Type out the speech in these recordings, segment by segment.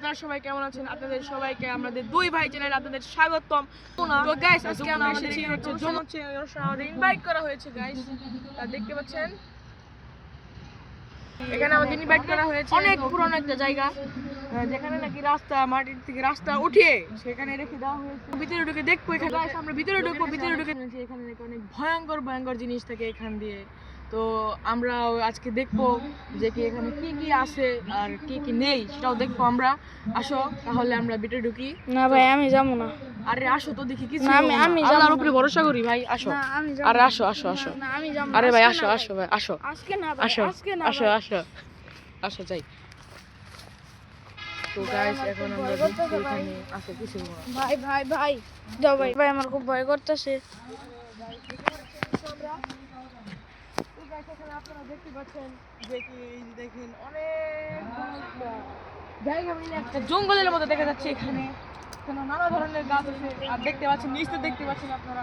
আপনারা সবাই কেমন আছেন? আপনাদের সবাইকে আমাদের দুই ভাই চ্যানেলে আপনাদের স্বাগতম। তো গাইস আজকে আমরা এসেছি হচ্ছে আমাদের ইনভাইট করা হয়েছে গাইস, দেখতে পাচ্ছেন এখানে আমাদের ইনভাইট করা হয়েছে। অনেক পুরনো একটা জায়গা যেখানে নাকি রাস্তা মাটির থেকে রাস্তা উঠিয়ে সেখানে রেখে দেওয়া হয়েছে। ভিতরে ঢুকে দেখবো, এখানে আমরা ভিতরে ঢুকবো। ভিতরে ঢুকে এখানে নাকি অনেক ভয়ঙ্কর ভয়ঙ্কর জিনিস থাকে এখান দিয়ে। তো আমরা আজকে দেখবো যে কি এখানে কি কি আছে আর কি কি নেই সেটাও দেখবো আমরা। আসো তাহলে আমরা ভিতরে ঢুকি। না ভাই আমি যাবো না। আরে আসো তো দেখি কিছু। আমি আল্লাহর উপরে ভরসা করি ভাই, আসো। আরে আসো আসো আসো। আরে ভাই আসো আসো ভাই আসো। আজকে না ভাই, আসো আজকে না আসো আসো আসো যাই। তো গাইস এখন আমরা এখানে আছে কিছু ভাই ভাই ভাই যাও ভাই ভাই আমার খুব ভয় করতেছে। আপনারা দেখতে পাচ্ছেন যে কি দেখেন অনেক জায়গা মিলে একটা জঙ্গলের মতো দেখা যাচ্ছে। এখানে নানা ধরনের গাছ আছে আর দেখতে পাচ্ছেন নিচে দেখতে পাচ্ছেন আপনারা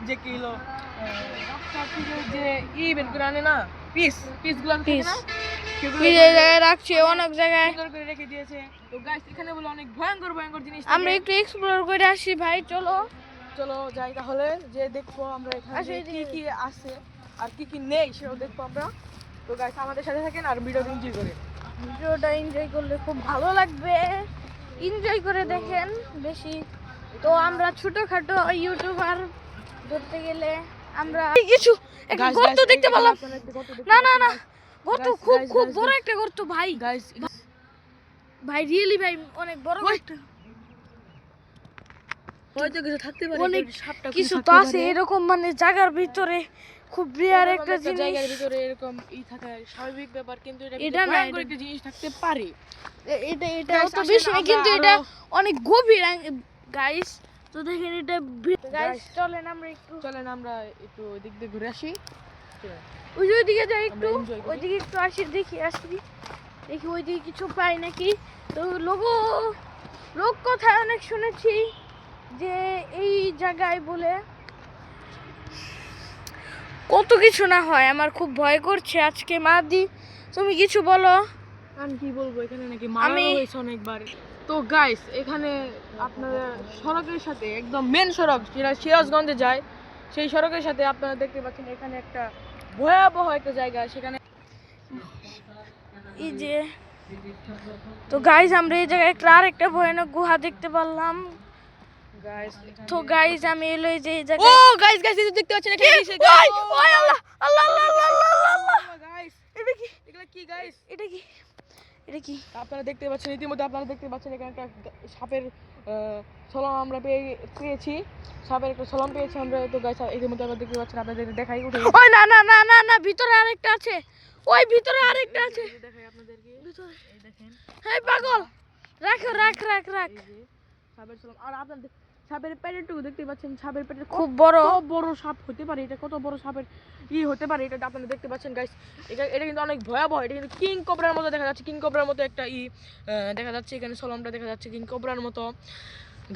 যে কি হলো রাস্তা থেকে যে বের করে আনে না পিসগুলো থাকে না, জায়গায় রাখছে অনেক জায়গায় সুন্দর করে রেখে দিয়েছে। তো গাইস এখানে বলে অনেক ভয়ঙ্কর ভয়ঙ্কর জিনিস। আমরা একটু এক্সপ্লোর করে আসি ভাই, চলো চলো যাই তাহলে, যে দেখবো আমরা এখানে কি কি আছে আর কি কি নেই সেটাও দেখবো আমরা। তো গাইস আমাদের সাথে থাকেন আর ভিডিওটা এনজয় করেন। ভিডিওটা এনজয় করলে খুব ভালো লাগবে, এনজয় করে দেখেন বেশি। তো আমরা ছোটখাটো ইউটিউবার ধরতে গেলে আমরা কিছু একটা গর্ত দেখতে পেলাম। না না না গর্ত খুব খুব বড় একটা গর্ত ভাই। গাইস ভাই রিয়েলি ভাই অনেক বড় একটা, হয়তো কিছু থাকতে পারে, অনেক সাপটা কিছু তো আছে এরকম, মানে জায়গার ভিতরে খুব রিয়ার একটা জিনিস। জায়গার ভিতরে এরকম থাকা স্বাভাবিক ব্যাপার, কিন্তু এটা না একটা জিনিস থাকতে পারে। এটা অত বেশি না, কিন্তু এটা অনেক গভীর গাইস। তো দেখেন এটা গাইস, চলেন আমরা একটু ওই দিক দিয়ে ঘুরে আসি। ওইদিকে যাই, একটু ওইদিকে একটু আসি, দেখি ওইদিকে কিছু পাই নাকি। তো লোক কথায় অনেক শুনেছি যে এই জায়গায় বলে কত কিছু না হয়। আমার খুব ভয় করছে আজকে। মাদি তুমি কিছু বলো। আমি কি বলবো, এখানে নাকি মারা হয়েছে অনেকবার। তো গাইস এখানে আপনারা সড়কের সাথে একদম মেন সড়ক যেটা সিরাজগঞ্জে যায়, সেই সড়কের সাথে আপনারা দেখতে পাচ্ছেন এখানে একটা ভয়াবহ একটা জায়গা। সেখানে এই যে তো গাইস আমরা এই জায়গায় আরেকটা ভয়ানক গুহা দেখতে পারলাম গাইস। তো গাইস আমি এলো এই যে এই ও জায়গায়। গাইস গাইস এই দেখতে পাচ্ছেন এখানে কিসে ওই ওই আল্লাহ আল্লাহ আল্লাহ আল্লাহ। গাইস এটা কি? এগুলা কি গাইস? এটা কি? এটা কি? আপনারা দেখতে পাচ্ছেন, ইতিমধ্যে আপনারা দেখতে পাচ্ছেন এখানে একটা সাপের ছলম আমরা পেয়েছি। সাপের একটা ছলম পেয়েছি আমরা। তো গাইস ইতিমধ্যে আমরা দেখতে পাচ্ছেন, আপনাদের দেখাই উঠে। ওই না না না না না ভিতরে আরেকটা আছে, ওই ভিতরে আরেকটা আছে, দেখাই আপনাদেরকে ভিতরে। এই দেখেন এই পাগল রাখ রাখ রাখ রাখ। এই যে সাপের ছলম। আর আপনাদের সাপের পেটেরটুকু দেখতে পাচ্ছেন, সাপের পেটের খুব বড় বড় সাপ হতে পারে। এটা কত বড় সাপের হতে পারে এটা আপনারা দেখতে পাচ্ছেন গাইস। এটা কিন্তু অনেক ভয়াবহ। এটা কিন্তু কিং কোবরার মতো দেখা যাচ্ছে, কিং কোবরার মতো একটা দেখা যাচ্ছে। এখানে সলমটা দেখা যাচ্ছে কিং কোবরার মতো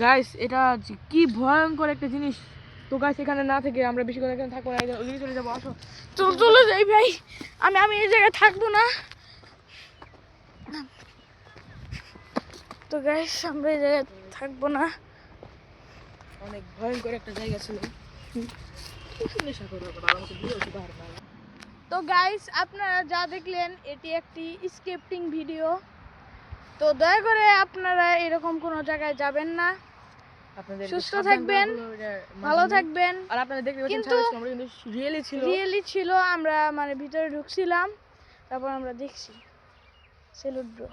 গাইস। এটা কি ভয়ঙ্কর একটা জিনিস। তো গাইস এখানে না থেকে আমরা বেশিক্ষণ এখানে থাকবো না, ওদিকে চলে যাবো। আসো চলে যাই ভাই, আমি এই জায়গায় থাকবো না। তো গাইস আমরা এই জায়গায় থাকবো না, অনেক ভয়ঙ্কর একটা জায়গা ছিল। তো গাইস আপনারা যা দেখলেন এটি একটি স্ক্রিপ্টিং ভিডিও। তো দয়া করে আপনারা এরকম কোনো জায়গায় যাবেন না। আপনাদের সুস্থ থাকবেন, ভালো থাকবেন। আর আপনারা দেখতে পাচ্ছেন কিন্তু আমরা কিন্তু রিয়েলি ছিল। আমরা মানে ভিতরে ঢুকছিলাম, তারপর আমরা দেখছি। Salute bro.